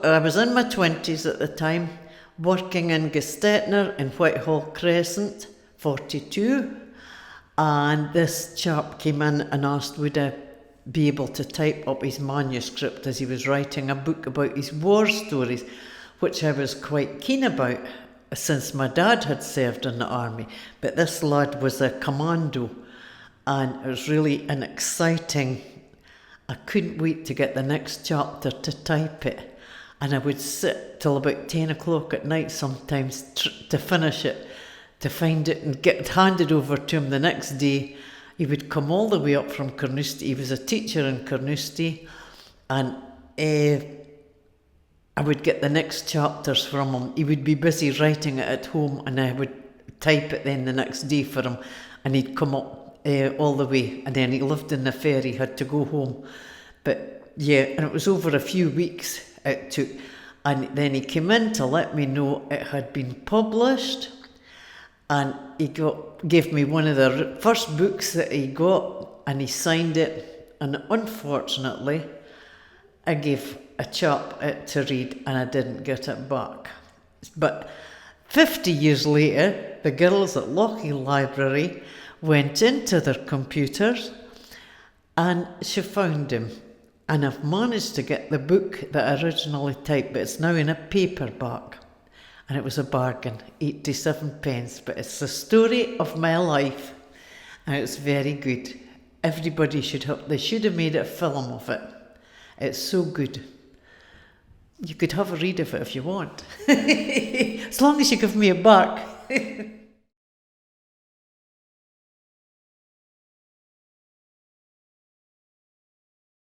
I was in my 20s at the time, working in Gestetner in Whitehall Crescent, 42, and this chap came in and asked would I be able to type up his manuscript as he was writing a book about his war stories, which I was quite keen about since my dad had served in the army. But this lad was a commando, and it was really an exciting, I couldn't wait to get the next chapter to type it. And I would sit till about 10 o'clock at night sometimes to finish it, to find it and get it handed over to him the next day. He would come all the way up from Carnoustie. He was a teacher in Carnoustie, and I would get the next chapters from him. He would be busy writing it at home, and I would type it then the next day for him, and he'd come up all the way, and then he lived in the fair, he had to go home. But yeah, and it was over a few weeks it took, and then he came in to let me know it had been published, and he gave me one of the first books that he got, and he signed it, and unfortunately I gave a chap it to read and I didn't get it back. But 50 years later, the girls at Lochee Library went into their computers and she found him. And I've managed to get the book that I originally typed, but it's now in a paperback. And it was a bargain, 87 pence. But it's the story of my life, and it's very good. Everybody they should have made a film of it. It's so good. You could have a read of it if you want. As long as you give me it back.